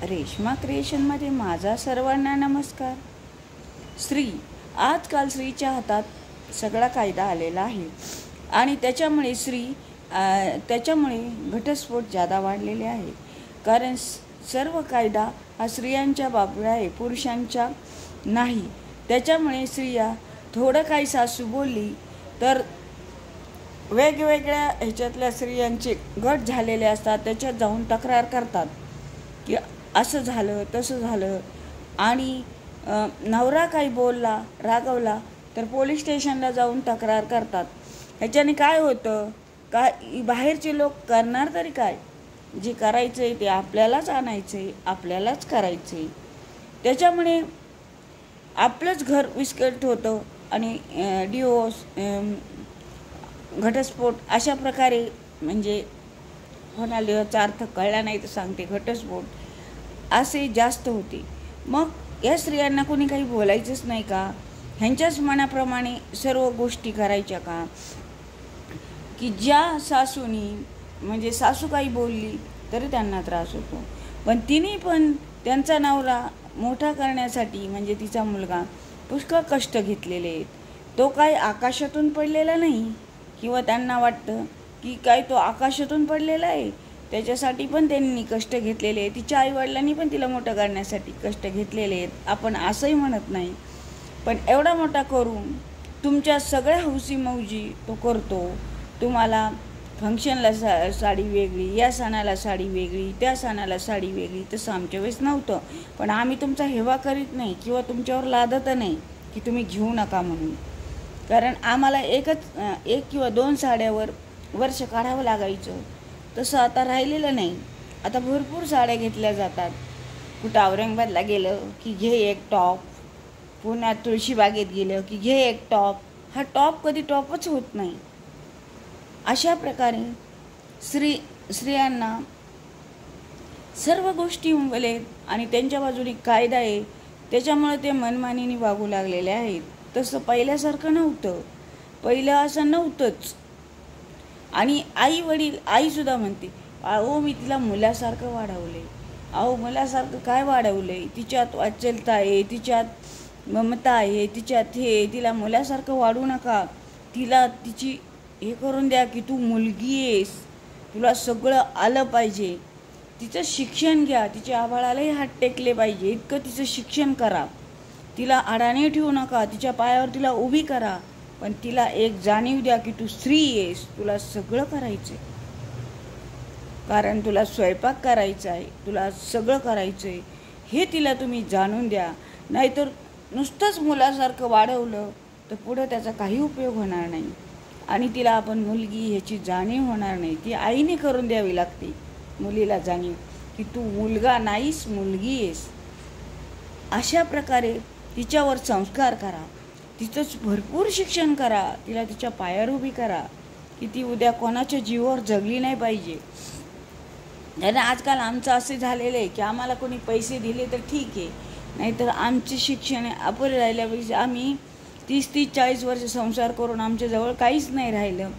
रेश्मा क्रिएशनमध्ये माझा सर्वांना नमस्कार. स्त्री, आजकाल स्त्रीच्या हातात सगळा कायदा आलेला आहे आणि त्याच्यामुळे घटस्फोट जादा वाढलेले आहे. कारण सर्व कायदा हा स्त्रियांच्या बाबतीत आहे, पुरुषांच्या नाही. त्याच्यामुळे स्त्रिया थोडं काही सासू बोलली तर वेगवेगळ्या ह्याच्यातल्या स्त्रियांचे गट झालेले असतात, त्याच्यात जाऊन तक्रार करतात की असं झालं तसं झालं. आणि नवरा काही बोलला, रागवला तर पोलीस स्टेशनला जाऊन तक्रार करतात. ह्याच्याने काय होतं, बाहेरचे लोक करणार तरी काय? जे करायचं आहे ते आपल्यालाच आणायचं आहे, आपल्यालाच करायचं आहे. त्याच्यामुळे आपलंच घर विस्कळीत होतं आणि डिवोर्स, घटस्फोट अशा प्रकारे म्हणजे होण्याचा अर्थ कळला नाही तर सांगते, घटस्फोट असे जास्त होते. मग या स्त्रियांना कोणी काही बोलायचंच नाही का? ह्यांच्याच मनाप्रमाणे सर्व गोष्टी करायच्या का? की ज्या सासूनी म्हणजे सासू काही बोलली तरी त्यांना त्रास होतो, पण तिने पण त्यांचा नवरा मोठा करण्यासाठी म्हणजे तिचा मुलगा पुष्कळ कष्ट घेतलेले आहेत. तो काही आकाशातून पडलेला नाही, किंवा त्यांना वाटतं की काय तो आकाशातून पडलेला आहे. त्याच्यासाठी पण त्यांनी कष्ट घेतलेले आहेत. तिच्या आईवडिलांनी पण तिला मोठं करण्यासाठी कष्ट घेतलेले आहेत, आपण असंही म्हणत नाही. पण एवढा मोठा करून तुमच्या सगळ्या हौसी मौजी तो करतो. तुम्हाला फंक्शनला साडी वेगळी, या सणाला साडी वेगळी, त्या सणाला साडी वेगळी. तसं आमच्या वेळेस नव्हतं, पण आम्ही तुमचा हेवा करीत नाही किंवा तुमच्यावर लादत नाही की तुम्ही घेऊ नका म्हणून. कारण आम्हाला एक किंवा 2 साड्यावर वर्ष काढावं लागायचं. तसं आता राहिलेलं नाही. आता भरपूर साड्या घेतल्या जातात. कुठं औरंगाबादला गेलं की घे एक टॉप, पुण्यात तुळशीबागेत गेलं की घे एक टॉप. हा टॉप कधी टॉपच होत नाही. अशा प्रकारे स्त्रियांना सर्व गोष्टी उंबलेत आणि त्यांच्या बाजूने कायदा आहे, त्याच्यामुळे ते मनमानीने वागू लागलेले आहेत. तसं पहिल्यासारखं नव्हतं, पहिलं असं नव्हतंच. आणि आईसुद्धा म्हणते, अहो मी तिला मुलासारखं वाढवले. अहो मुलासारखं काय वाढवलंय? तिच्यात वाचलता आहे, तिच्यात ममता आहे, तिच्यात हे. तिला मुलासारखं वाढू नका. तिला तिची हे करून द्या की तू मुलगी आहेस, तुला सगळं आलं पाहिजे. तिचं शिक्षण घ्या, तिच्या आभाळालाही हात टेकले पाहिजे इतकं तिचं शिक्षण करा. तिला अडाणी ठेवू नका, तिच्या पायावर तिला उभी करा. पण तिला एक जाणीव द्या की तू स्त्री आहेस, तुला सगळं करायचं आहे. कारण तुला स्वयंपाक करायचा आहे, तुला सगळं करायचं आहे, हे तिला तुम्ही जाणून द्या. नाहीतर नुसतंच मुलासारखं वाढवलं तर पुढं त्याचा काही उपयोग होणार नाही आणि तिला आपण मुलगी ह्याची जाणीव होणार नाही. ती आईने करून द्यावी लागते मुलीला जाणीव की तू मुलगा नाहीस, मुलगी आहेस. अशा प्रकारे तिच्यावर संस्कार करा, तिचंच भरपूर शिक्षण करा, तिला तिच्या पायावर उभी करा की ती उद्या कोणाच्या जीवावर जगली नाही पाहिजे. आणि आजकाल आमचं असे झालेलं आहे की आम्हाला कोणी पैसे दिले तर ठीक आहे, नाहीतर आमचे शिक्षण अपुरे राहिल्यापेक्षा आम्ही 30-40 वर्ष संसार करून आमच्याजवळ काहीच नाही राहिलं.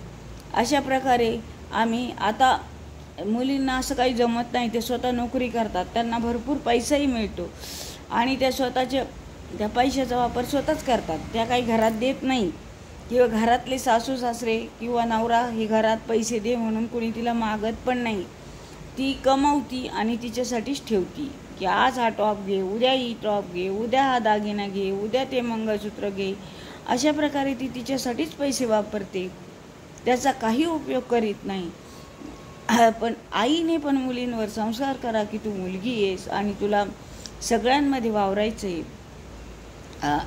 अशा प्रकारे आम्ही आता मुलींना असं काही जमत नाही. ते स्वतः नोकरी करतात, त्यांना भरपूर पैसाही मिळतो आणि त्या पैशाचा वापर स्वतःच करतात. त्या काही घरात देत नाही किंवा घरातले सासू सासरे किंवा नवरा हे घरात पैसे दे म्हणून कोणी तिला मागत पण नाही. ती कमावती आणि तिच्यासाठीच ठेवती की आज हा टॉप घे, उद्या ही टॉप घे, उद्या हा दागिना घे, उद्या ते मंगळसूत्र घे. अशा प्रकारे ती तिच्यासाठीच पैसे वापरते, त्याचा काही उपयोग करीत नाही. पण आईने पण मुलींवर संस्कार करा की तू मुलगी आहेस आणि तुला सगळ्यांमध्ये वावरायचं आहे.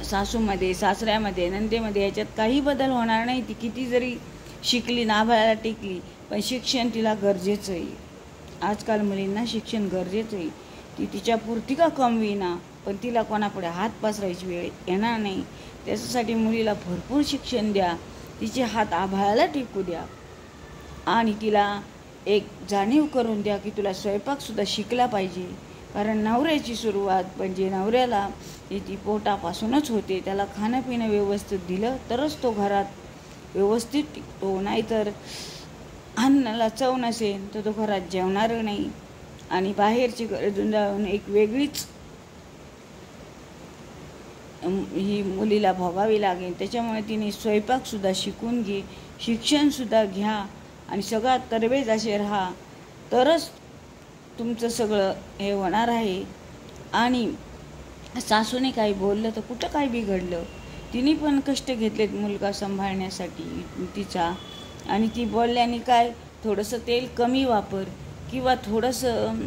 सासूमध्ये, सासऱ्यामध्ये, नंदेमध्ये याच्यात काही बदल होणार नाही. ती किती जरी शिकली, नाभाळाला टिकली, पण शिक्षण तिला गरजेचं आहे. आजकाल मुलींना शिक्षण गरजेचं आहे. ती तिच्या पुरती का कमविना, पण तिला कोणापुढे हात पसरायची वेळ येणार नाही. त्याच्यासाठी मुलीला भरपूर शिक्षण द्या, तिचे हात आभाळाला टेकू द्या आणि तिला एक जाणीव करून द्या की तुला स्वयंपाकसुद्धा शिकला पाहिजे. कारण नवऱ्याची सुरुवात म्हणजे नवऱ्याला ती पोटापासूनच होते. त्याला खाणं पिणं व्यवस्थित दिलं तरच तो घरात व्यवस्थित टिकतो. नाहीतर अन्नाला चव नसेल तर तो घरात जेवणार नाही. आणि बाहेरची गरजून जाऊन एक वेगळीच ही मुलीला भोगावी लागेल. त्याच्यामुळे तिने स्वयंपाकसुद्धा शिकून घे, शिक्षणसुद्धा घ्या आणि सगळ्यात तरबेज असे राहा, तरच तुमचं सगळं हे होणार आहे. आणि सासूने काही बोललं तर कुठं काय बिघडलं? तिने पण कष्ट घेतलेत मुलगा सांभाळण्यासाठी तिचा, आणि ती बोलल्याने काय, थोडंसं तेल कमी वापर किंवा थोडंसं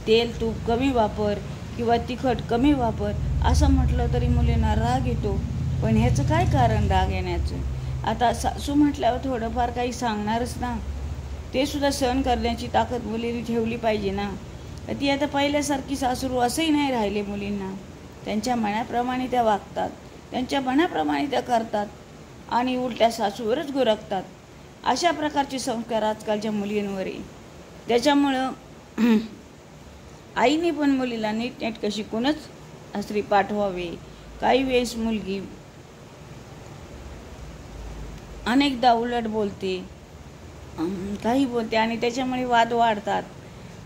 तेल तूप कमी वापर किंवा तिखट कमी वापर असं म्हटलं तरी मुलींना राग येतो. पण ह्याचं काय कारण राग येण्याचं? आता सासू म्हटल्यावर थोडंफार काही सांगणारच ना, ते सुद्धा सहन करण्याची ताकद मुलींनी ठेवली पाहिजे ना. ती आता पहिल्यासारखी सासरू असंही नाही राहिले मुलींना. त्यांच्या मनाप्रमाणे त्या वागतात, त्यांच्या मनाप्रमाणे त्या करतात आणि उलट्या सासूवरच गुरकतात. अशा प्रकारचे संस्कार आजकालच्या मुलींवर आहे. त्याच्यामुळं आईने पण मुलीला नीटनेटकं शिकूनच सासरी पाठवावे. काही वेळेस मुलगी अनेकदा उलट बोलते, काही बोलते आणि त्याच्यामुळे वाद वाढतात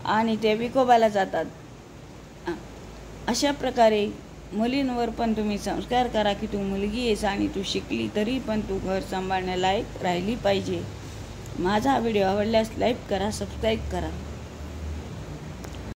आणि ते विकोबाला जातात. अशा प्रकारे मुलींवर पण तुम्ही संस्कार करा की तू मुलगी आहेस आणि तू शिकली तरी पण तू घर सांभाळण्यालायक राहिली पाहिजे. माझा हा व्हिडिओ आवडल्यास लाईक करा, सबस्क्राईब करा.